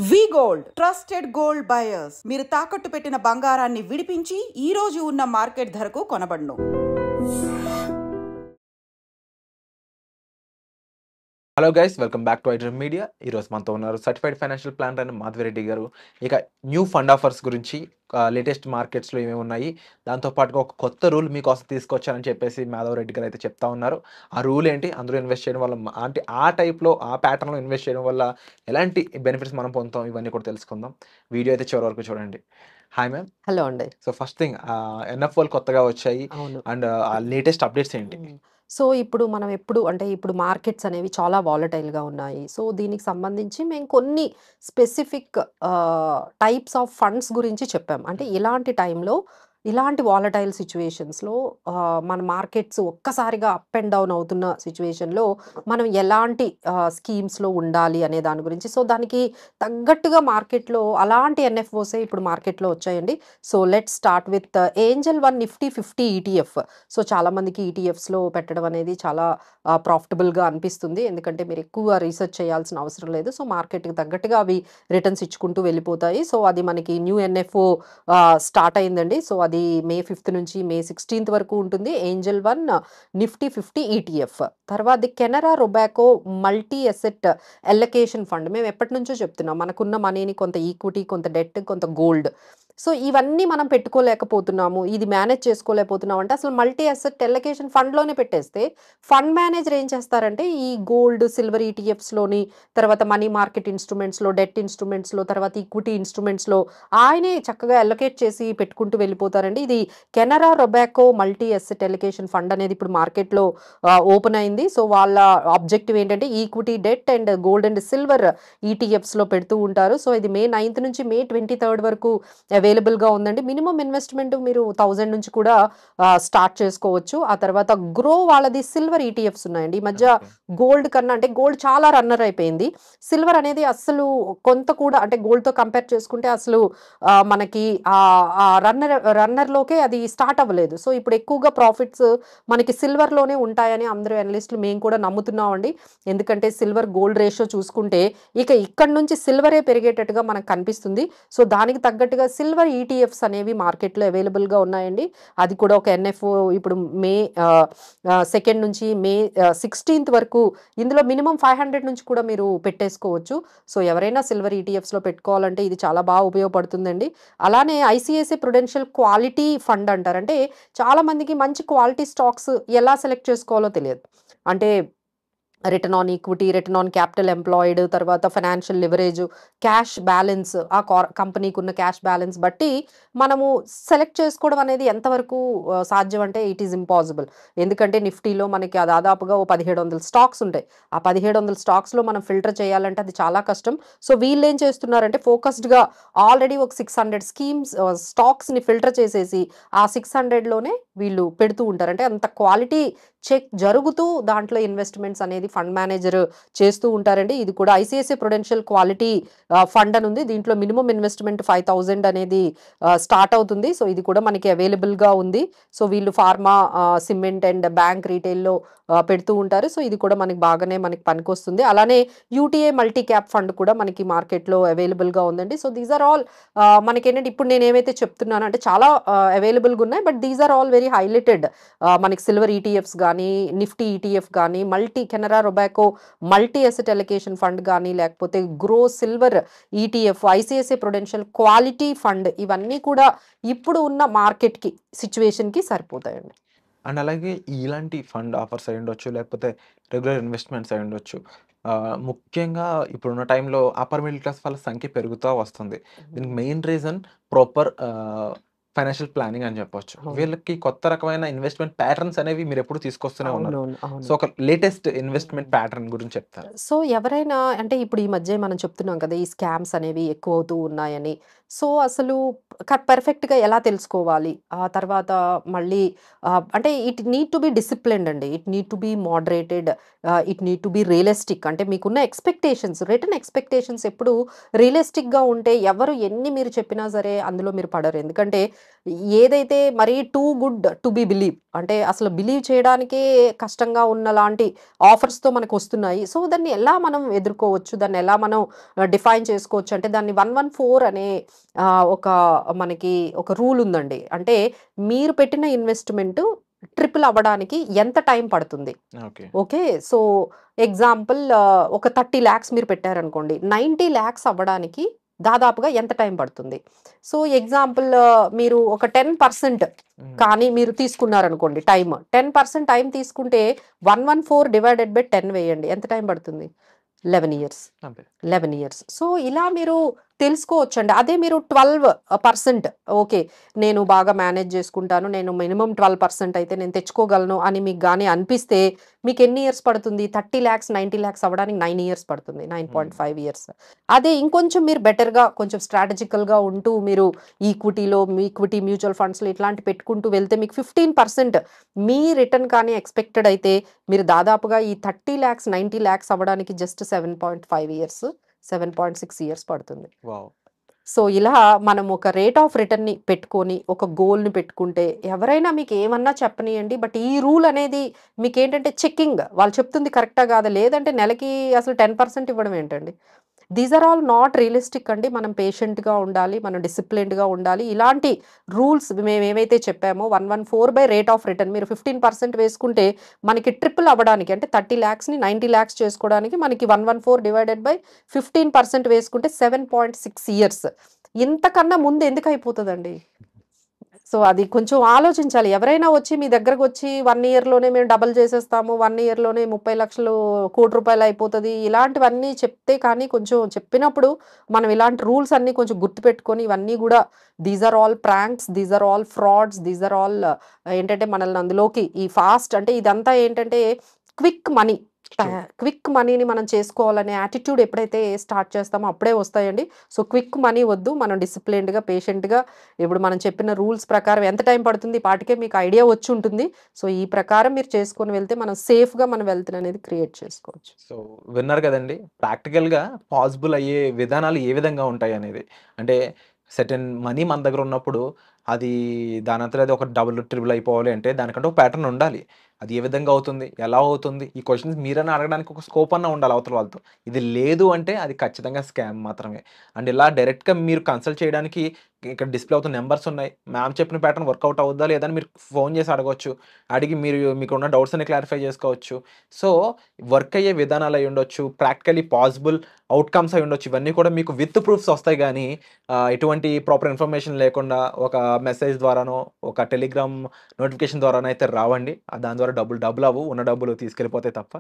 వి gold trusted gold buyers. మీరు తాకట్టు పెట్టిన బంగారాన్ని విడిపించి ఈ రోజు ఉన్న మార్కెట్ ధరకు కొనబడును. Hello guys, welcome back to iDream Media. ఈరోజు మనతో ఉన్నారు సర్టిఫైడ్ ఫైనాన్షియల్ ప్లానర్ అయిన మాధవిరెడ్డి గారు. ఇక న్యూ ఫండ్ ఆఫర్స్ గురించి, లేటెస్ట్ మార్కెట్స్లో ఏమేమి ఉన్నాయి, దాంతోపాటుగా ఒక కొత్త రూల్ మీకోసం తీసుకొచ్చారని చెప్పేసి మాధవరెడ్డి గారు అయితే చెప్తా ఉన్నారు. ఆ రూల్ ఏంటి, అందులో ఇన్వెస్ట్ చేయడం వల్ల అంటే ఆ టైప్లో ఆ ప్యాటర్న్లో ఇన్వెస్ట్ చేయడం వల్ల ఎలాంటి బెనిఫిట్స్ మనం పొందుతాం, ఇవన్నీ కూడా తెలుసుకుందాం. వీడియో అయితే చివరి వరకు చూడండి. Hi ma'am. హలో అండి. సో ఫస్ట్ థింగ్, ఎన్ఎఫ్ఓలు కొత్తగా వచ్చాయి అవును. అండ్ ఆ లేటెస్ట్ అప్డేట్స్ ఏంటి? సో ఇప్పుడు మనం ఇప్పుడు మార్కెట్స్ అనేవి చాలా వాలటైల్‌గా ఉన్నాయి. సో దీనికి సంబంధించి మేము కొన్ని స్పెసిఫిక్ టైప్స్ ఆఫ్ ఫండ్స్ గురించి చెప్పాం. అంటే ఇలాంటి టైంలో, ఇలాంటి వాలటైల్ సిట్యుయేషన్స్‌లో మన మార్కెట్స్ ఒక్కసారిగా అప్ అండ్ డౌన్ అవుతున్న సిట్యుయేషన్‌లో మనం ఎలాంటి స్కీమ్స్‌లో ఉండాలి అనే దాని గురించి. సో దానికి తగ్గట్టుగా మార్కెట్‌లో అలాంటి ఎన్ఎఫ్ఓసే ఇప్పుడు మార్కెట్‌లో వచ్చాయండి. So let's start with Angel One Nifty 50 ETF. So చాలామందికి ఈటీఎఫ్స్‌లో పెట్టడం అనేది చాలా ప్రాఫిటబుల్‌గా అనిపిస్తుంది. ఎందుకంటే మీరు ఎక్కువ రీసెర్చ్ చేయాల్సిన అవసరం లేదు. సో మార్కెట్‌కి తగ్గట్టుగా అవి రిటర్న్స్ ఇచ్చుకుంటూ వెళ్ళిపోతాయి. సో అది మనకి న్యూ ఎన్ఎఫ్ఓ స్టార్ట్ అయిందండి. సో అది మే 5 నుంచి మే 16 వరకు ఉంటుంది. Angel One Nifty 50 ETF. తర్వాత Canara Robeco multi asset allocation fund. మేము ఎప్పటి నుంచో చెప్తున్నాం, మనకున్న మనీని కొంత ఈక్విటీ, కొంత డెట్, కొంత గోల్డ్, సో ఇవన్నీ మనం పెట్టుకోలేకపోతున్నాము, ఇది మేనేజ్ చేసుకోలేకపోతున్నాం అంటే అసలు మల్టీ అసెట్ ఎల్లకేషన్ ఫండ్లోనే పెట్టేస్తే ఫండ్ మేనేజర్ ఏం చేస్తారంటే ఈ గోల్డ్, సిల్వర్ ఈటీఎఫ్స్లోని, తర్వాత మనీ మార్కెట్ ఇన్స్ట్రుమెంట్స్లో, డెట్ ఇన్స్ట్రుమెంట్స్లో, తర్వాత ఈక్విటీ ఇన్స్ట్రుమెంట్స్లో ఆయనే చక్కగా అలొకేట్ చేసి పెట్టుకుంటూ వెళ్ళిపోతారండి. ఇది Canara Robeco multi asset allocation fund అనేది ఇప్పుడు మార్కెట్లో ఓపెన్ అయింది. సో వాళ్ళ ఆబ్జెక్టివ్ ఏంటంటే equity, debt and gold and silver ఈటీఎఫ్స్లో పెడుతూ ఉంటారు. సో ఇది మే 9 నుంచి మే 23 వరకు అవైలబుల్గా ఉందండి. మినిమం ఇన్వెస్ట్మెంట్ మీరు 1000 నుంచి కూడా స్టార్ట్ చేసుకోవచ్చు. ఆ తర్వాత గ్రో వాళ్ళది సిల్వర్ ఈటీఎఫ్స్ ఉన్నాయండి. ఈ మధ్య గోల్డ్ కన్నా, అంటే గోల్డ్ చాలా రన్నర్ అయిపోయింది, సిల్వర్ అనేది అస్సలు కొంత కూడా, అంటే గోల్డ్తో కంపేర్ చేసుకుంటే అసలు మనకి రన్నర్లోకే అది స్టార్ట్ అవ్వలేదు. సో ఇప్పుడు ఎక్కువగా ప్రాఫిట్స్ మనకి సిల్వర్లోనే ఉంటాయని అందరూ అనలిస్టులు, మేము కూడా నమ్ముతున్నామండి. ఎందుకంటే సిల్వర్ గోల్డ్ రేషియో చూసుకుంటే ఇక ఇక్కడ నుంచి సిల్వరే పెరిగేటట్టుగా మనకు కనిపిస్తుంది. సో దానికి తగ్గట్టుగా సిల్వర్ ఈటీఎఫ్స్ అనేవి మార్కెట్లో అవైలబుల్గా ఉన్నాయండి. అది కూడా ఒక ఎన్ఎఫ్ఓ ఇప్పుడు మే 2 నుంచి మే 16 వరకు ఇందులో మినిమం 500 నుంచి కూడా మీరు పెట్టేసుకోవచ్చు. సో ఎవరైనా సిల్వర్ ఈటీఎఫ్స్లో పెట్టుకోవాలంటే ఇది చాలా బాగా ఉపయోగపడుతుందండి. అలానే ఐసిఐసిఐ ప్రుడెన్షియల్ క్వాలిటీ ఫండ్ అంటారు. అంటే చాలామందికి మంచి క్వాలిటీ స్టాక్స్ ఎలా సెలెక్ట్ చేసుకోవాలో తెలియదు. అంటే return on equity, return on capital employed, తర్వాత ఫైనాన్షియల్ లివరేజ్, క్యాష్ బ్యాలెన్స్, ఆ కంపెనీకి ఉన్న క్యాష్ బ్యాలెన్స్ బట్టి మనము సెలెక్ట్ చేసుకోవడం అనేది ఎంతవరకు సాధ్యం అంటే ఇట్ ఈస్ ఇంపాసిబుల్. ఎందుకంటే నిఫ్టీలో మనకి దాదాపుగా 1700 స్టాక్స్ ఉంటాయి. ఆ 1700 స్టాక్స్లో మనం ఫిల్టర్ చేయాలంటే అది చాలా కష్టం. సో వీళ్ళు ఏం చేస్తున్నారంటే ఫోకస్డ్గా ఆల్రెడీ ఒక 600 స్టాక్స్ని ఫిల్టర్ చేసేసి ఆ 600లోనే వీళ్ళు పెడుతూ ఉంటారు. అంటే అంత క్వాలిటీ చెక్ జరుగుతూ దాంట్లో ఇన్వెస్ట్మెంట్స్ అనేది ఫండ్ మేనేజర్ చేస్తూ ఉంటారండి. ఇది కూడా ఐసిఐసిఐ ప్రుడెన్షియల్ క్వాలిటీ ఫండ్ అని ఉంది. దీంట్లో మినిమం ఇన్వెస్ట్మెంట్ 5000 అనేది స్టార్ట్ అవుతుంది. సో ఇది కూడా మనకి అవైలబుల్గా ఉంది. సో వీళ్ళు ఫార్మా, సిమెంట్ అండ్ బ్యాంక్, రీటైల్లో పెడుతూ ఉంటారు. సో ఇది కూడా మనకి బాగానే మనకి పనికొస్తుంది. అలానే యూటీఐ మల్టీ క్యాప్ ఫండ్ కూడా మనకి మార్కెట్లో అవైలబుల్గా ఉందండి. సో దీస్ ఆర్ ఆల్ మనకి ఏంటంటే ఇప్పుడు నేను ఏవైతే చెప్తున్నాను అంటే చాలా అవైలబుల్గా ఉన్నాయి, but these are all very highlighted. మనకి సిల్వర్ ఈటీఎఫ్స్ కానీ, నిఫ్టీ ఈటీఎఫ్ కానీ, Canara Robeco multi asset allocation fund కానీ, లేకపోతే Groww silver ETF, ICICI Prudential quality fund, ఇవన్నీ కూడా ఇప్పుడు ఉన్న మార్కెట్కి సిచ్యువేషన్కి సరిపోతాయండి. అండ్ అలాగే ఇలాంటి ఫండ్ ఆఫర్స్ అయి ఉండొచ్చు, లేకపోతే రెగ్యులర్ ఇన్వెస్ట్మెంట్స్ అయి ఉండొచ్చు. ముఖ్యంగా ఇప్పుడున్న టైంలో అప్పర్ మిడిల్ క్లాస్ వాళ్ళ సంఖ్య పెరుగుతూ వస్తుంది. దీనికి main reason proper financial planning అని చెప్పొచ్చు. వీళ్ళకి కొత్త రకమైన ఇన్వెస్ట్మెంట్ ప్యాటర్న్స్ అనేవి మీరు ఎప్పుడు తీసుకొస్తూనే ఉన్నారు. సో ఒక లేటెస్ట్ ఇన్వెస్ట్మెంట్ ప్యాటర్న్ గురించి చెప్తారు. సో ఎవరైనా అంటే ఇప్పుడు ఈ మధ్య మనం చెప్తున్నాం కదా, ఈ స్కామ్స్ అనేవి ఎక్కువ అవుతూ ఉన్నాయని. సో, అసలు పర్ఫెక్ట్‌గా ఎలా తెలుసుకోవాలి? ఆ తర్వాత మళ్ళీ అంటే it need to be disciplined అండి. It need to be moderated. It need to be realistic. అంటే మీకున్న ఎక్స్‌పెక్టేషన్స్, రిటర్న్ ఎక్స్‌పెక్టేషన్స్ ఎప్పుడు రియలిస్టిక్‌గా ఉంటే ఎవరు ఎన్ని మీరు చెప్పినా సరే అందులో మీరు పడరు. ఎందుకంటే ఏదైతే మరీ too good to be believe అంటే అసలు బిలీవ్ చేయడానికే కష్టంగా ఉన్నలాంటి ఆఫర్స్‌తో మనకొస్తున్నాయి. సో, దాన్ని ఎలా మనం ఎదుర్కోవచ్చు? దాన్ని ఎలా మనం డిఫైన్ చేసుకోవచ్చు అంటే దాన్ని 114 అనే ఒక మనకి ఒక రూల్ ఉందండి. అంటే మీరు పెట్టిన ఇన్వెస్ట్‌మెంట్ ట్రిపుల్ అవ్వడానికి ఎంత టైం పడుతుంది? ఓకే. ఓకే. సో, ఎగ్జాంపుల్ ఒక 30,00,000 మీరు పెట్టారనుకోండి. 90,00,000 అవ్వడానికి దాదాపుగా ఎంత టైం పడుతుంది? సో, ఎగ్జాంపుల్ మీరు ఒక 10% హ్మ్. కానీ మీరు తీసుకున్నారనుకోండి టైమ్. 10% టైం తీసుకుంటే 114 డివైడెడ్ బై 10 వేయండి. ఎంత టైం పడుతుంది? 11 ఇయర్స్. అంతే. 11 ఇయర్స్. సో, ఇలా మీరు తెలుసుకోవచ్చండి. అదే మీరు 12% ఓకే. నేను బాగా మేనేజ్ చేసుకుంటాను. నేను మినిమమ్ 12% అయితే నేను తెచ్చుకోగలను అని మీకు గాని అనిపిస్తే మీకెన్ని ఇయర్స్ పడుతుంది? 30,00,000, 90,00,000 అవ్వడానికి 9 ఇయర్స్ పడుతుంది. హ్మ్. 9.5 ఇయర్స్. అదే ఇంకొంచెం మీరు బెటర్‌గా కొంచెం స్ట్రాటజికల్‌గా ఉంటూ మీరు ఈక్విటీ మ్యూచువల్ ఫండ్స్‌లో ఇట్లాంటివి పెట్టుకుంటూ వెళ్తే మీకు 15% మీ రిటర్న్ కానీ ఎక్స్‌పెక్టెడ్ అయితే మీరు దాదాపుగా ఈ 30,00,000, 90,00,000 అవ్వడానికి జస్ట్ 7.5 ఇయర్స్, 7.6 ఇయర్స్ పడుతుంది. వావ్! సో, ఇలా మనం ఒక రేట్ ఆఫ్ రిటర్న్‌ని పెట్టుకొని, ఒక గోల్‌ని పెట్టుకుంటే ఎవరైనా మీకేమన్నా చెప్పనియండి. బట్ ఈ రూల్ అనేది మీకేంటంటే చెకింగ్. వాళ్ళు చెప్తుంది కరెక్టా కాదా? లేదంటే నెలకి అసలు 10% ఇవ్వడం ఏంటండి? These are all not realistic అండి. మనం పేషెంట్‌గా ఉండాలి. మనం డిసిప్లిన్డ్‌గా ఉండాలి. ఇలాంటి రూల్స్ మేమేవైతే చెప్పామో 114 బై రేట్ ఆఫ్ రిటర్న్ మీరు 15% వేసుకుంటే మనకి ట్రిపుల్ అవ్వడానికి అంటే 30,00,000ని 90,00,000 చేసుకోవడానికి మనకి 114 డివైడెడ్ బై 15% వేసుకుంటే 7.6 ఇయర్స్. ఇంతకన్నా ముందు ఎందుకు అయిపోతదండి? సో, అది కొంచెం ఆలోచించాలి. ఎవరైనా వచ్చి మీ దగ్గరకొచ్చి 1 ఇయర్‌లోనే మేము డబుల్ చేసేస్తాము. 1 ఇయర్‌లోనే 30,00,000 1,00,00,000 అయిపోతది. ఇలాంటివన్నీ చెప్తే కానీ కొంచెం చెప్పినప్పుడు మనం ఇలాంటి రూల్స్ అన్నీ కొంచెం గుర్తుపెట్టుకొని ఇవన్నీ గూడా these are all pranks, these are all frauds, these are all ఏంటంటే మనల్ని అందులోకి ఈ ఫాస్ట్ అంటే ఇదంతా ఏంటంటే క్విక్ మనీ. ట్రూ. క్విక్ మనీని మనం చేసుకోవాలనే యాటిట్యూడ్ ఎప్పుడైతే స్టార్ట్ చేస్తామో అప్పుడే వస్తాయండి. సో, క్విక్ మనీ వద్దు. మనం డిసిప్లిన్డ్‌గా, పేషెంట్‌గా ఇప్పుడు మనం చెప్పిన రూల్స్ ప్రకారం ఎంత టైం పడుతుంది? ఈ పాటికే మీకు ఐడియా వచ్చుంటుంది. సో, ఈ ప్రకారం మీరు చేసుకొని వెళ్తే మనం సేఫ్‌గా మన వెల్త్‌ననేది క్రియేట్ చేసుకోవచ్చు. సో, విన్నారు కదండీ! ప్రాక్టికల్‌గా పాసిబుల్ అయ్యే విధానాలు ఏ విధంగా ఉంటాయనేది. అంటే సెర్టైన్ మనీ మన దగ్గర ఉన్నప్పుడు అది దానంతట అది ఒక డబుల్, ట్రిపుల్ అయిపోవాలి అంటే దానికంటే ఒక ప్యాటర్న్ ఉండాలి. అది ఏ విధంగా అవుతుంది? ఎలా అవుతుంది? ఈ క్వెషన్స్ మీరన్నా అడగడానికి ఒక స్కోప్ అన్నా ఉండాలి అవతల వాళ్ళతో. ఇది లేదు అంటే అది ఖచ్చితంగా స్కామ్ మాత్రమే. అండ్ ఇలా డైరెక్ట్‌గా మీరు కన్సల్ట్ చేయడానికి ఇక్కడ డిస్‌ప్లే అవుతున్న నంబర్స్ ఉన్నాయి. మ్యామ్ చెప్పిన ప్యాటర్న్ వర్కౌట్ అవుద్దా లేదా అని మీరు ఫోన్ చేసి అడగొచ్చు. అడిగి మీకున్న డౌట్స్ అన్ని క్లారిఫై చేసుకోవచ్చు. సో, వర్క్ అయ్యే విధానాలు అయ్యుండొచ్చు. ప్రాక్టికల్లీ పాసిబుల్ ఔట్‌కమ్స్ అయ్యుండొచ్చు. ఇవన్నీ కూడా మీకు విత్ ప్రూఫ్స్ వస్తాయి గానీ, ఎటువంటి ప్రాపర్ ఇన్ఫర్మేషన్ లేకుండా ఒక మెసేజ్ ద్వారానో, ఒక టెలిగ్రామ్ నోటిఫికేషన్ ద్వారానో అయితే రావండి. దాని ద్వారా డబ్బులు డబుల్ అవ్వవు. ఉన్న డబ్బులు తీసుకెళ్ళిపోతాయి తప్ప.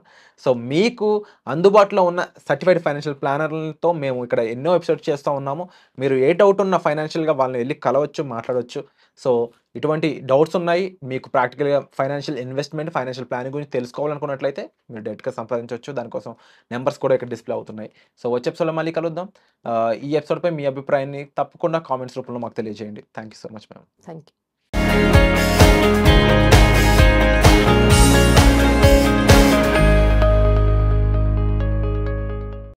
సో, మీకు అందుబాటులో ఉన్న సర్టిఫైడ్ ఫైనాన్షియల్ ప్లానర్‌లతో మేము ఇక్కడ ఎన్నో ఎపిసోడ్స్ చేస్తా ఉన్నాము. మీరు ఏ డౌట్ ఉన్నా ఫైనాన్షియల్‌గా వాళ్ళని వెళ్లి కలవచ్చు, మాట్లాడొచ్చు. సో, ఇటువంటి డౌట్స్ ఉన్నాయి. మీకు ప్రాక్టికల్‌గా ఫైనాన్షియల్ ఇన్వెస్ట్‌మెంట్, ఫైనాన్షియల్ ప్లానింగ్ గురించి తెలుసుకోవాలనుకున్నట్లయితే మీరు డైరెక్ట్‌గా సంప్రదించొచ్చు. దానికోసం నంబర్స్ కూడా ఇక్కడ డిస్‌ప్లే అవుతున్నాయి. సో, వచ్చే ఎపిసోడ్‌లో మళ్ళీ కలుద్దాం. ఈ ఎపిసోడ్‌పై మీ అభిప్రాయాన్ని తప్పకుండా కామెంట్స్ రూపంలో మాకు తెలియజేయండి. Thank you so much ma'am. Thank you.